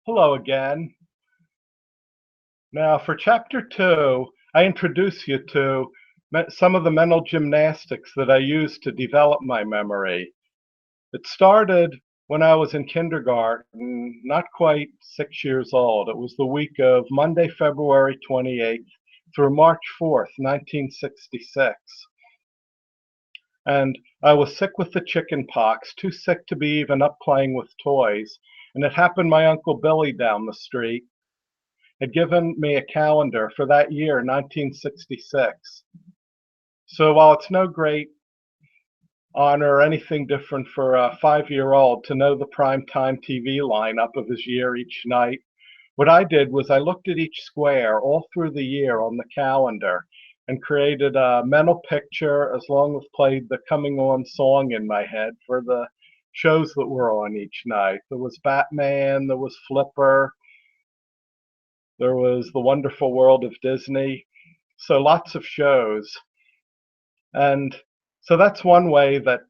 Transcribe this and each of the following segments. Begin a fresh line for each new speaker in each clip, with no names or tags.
Hello again. Now, for chapter 2, I introduce you to some of the mental gymnastics that I use to develop my memory. It started when I was in kindergarten, not quite 6 years old. It was the week of Monday, February 28th through March 4th, 1966. And I was sick with the chicken pox, too sick to be even up playing with toys. And it happened my Uncle Billy down the street had given me a calendar for that year, 1966. So while it's no great honor or anything different for a 5-year-old to know the primetime TV lineup of his year each night, what I did was I looked at each square all through the year on the calendar and created a mental picture as long as played the coming on song in my head for the shows that were on each night. There was Batman, there was Flipper, there was The Wonderful World of Disney. So lots of shows. And so that's one way that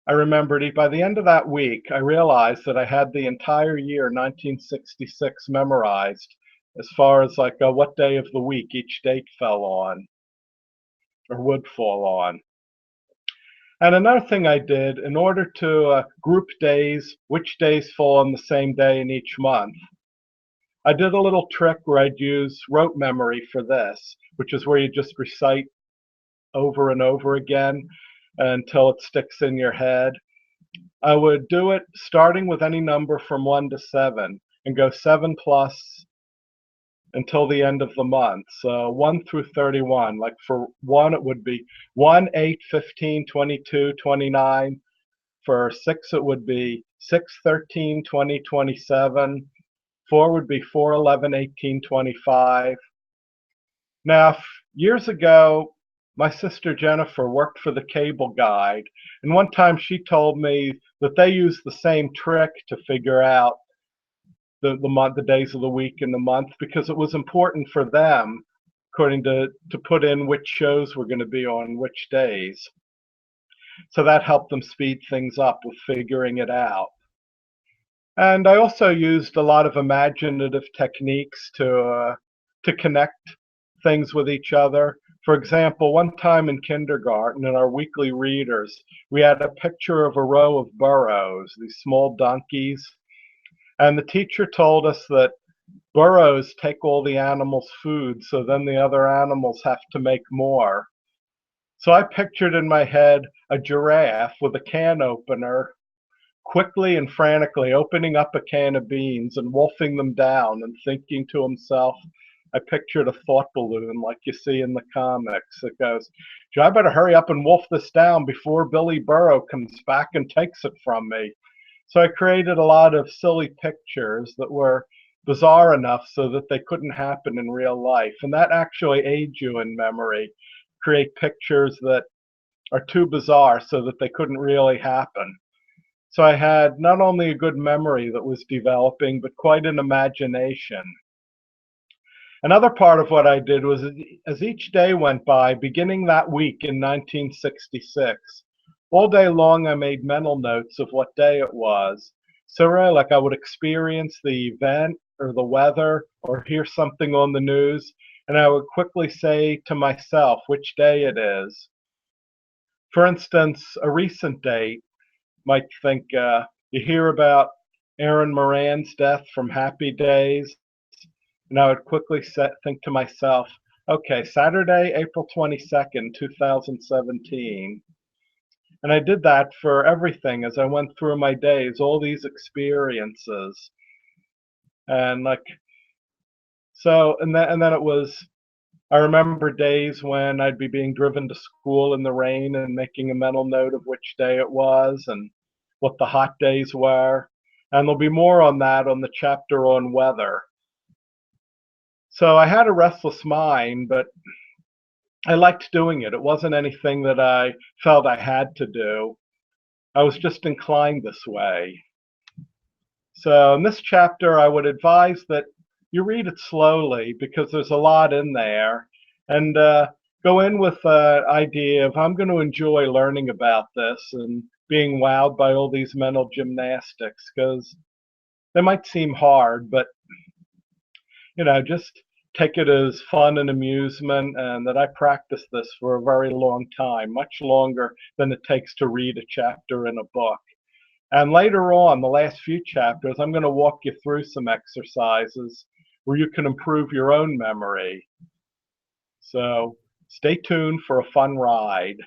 I remembered it. By the end of that week, I realized that I had the entire year 1966 memorized as far as like what day of the week each date fell on or would fall on. And another thing I did in order to group days, which days fall on the same day in each month, I did a little trick where I'd use rote memory for this, which is where you just recite over and over again until it sticks in your head. I would do it starting with any number from 1 to 7 and go 7 plus until the end of the month. So 1 through 31. Like for 1, it would be 1, 8, 15, 22, 29. For 6, it would be 6, 13, 20, 27. 4 would be 4, 11, 18, 25. Now, years ago, my sister Jennifer worked for the Cable Guide, and one time she told me that they use the same trick to figure out the days of the week and the month because it was important for them, according to put in which shows were going to be on which days. So that helped them speed things up with figuring it out. And I also used a lot of imaginative techniques to connect things with each other. For example, one time in kindergarten in our weekly readers, we had a picture of a row of burros, these small donkeys, and the teacher told us that burros take all the animals' food, so then the other animals have to make more. So I pictured in my head a giraffe with a can opener quickly and frantically opening up a can of beans and wolfing them down and thinking to himself, I pictured a thought balloon like you see in the comics. It goes, I better hurry up and wolf this down before Billy Burrow comes back and takes it from me. So I created a lot of silly pictures that were bizarre enough so that they couldn't happen in real life. And that actually aids you in memory. Create pictures that are too bizarre so that they couldn't really happen. So I had not only a good memory that was developing, but quite an imagination. Another part of what I did was as each day went by, beginning that week in 1966, all day long I made mental notes of what day it was. So really, like I would experience the event or the weather or hear something on the news, and I would quickly say to myself which day it is. For instance, a recent date might think you hear about Aaron Moran's death from Happy Days, and I would quickly think to myself, okay, Saturday, April 22nd, 2017. And I did that for everything as I went through my days, all these experiences. And like, so, and then it was, I remember days when I'd be being driven to school in the rain and making a mental note of which day it was and what the hot days were. And there'll be more on that on the chapter on weather. So I had a restless mind, but I liked doing it. It wasn't anything that I felt I had to do. I was just inclined this way. So in this chapter, I would advise that you read it slowly because there's a lot in there, and go in with the idea of I'm going to enjoy learning about this and being wowed by all these mental gymnastics because They might seem hard, but just take it as fun and amusement, and that I practiced this for a very long time, much longer than it takes to read a chapter in a book. And later on, the last few chapters, I'm going to walk you through some exercises where you can improve your own memory. So stay tuned for a fun ride.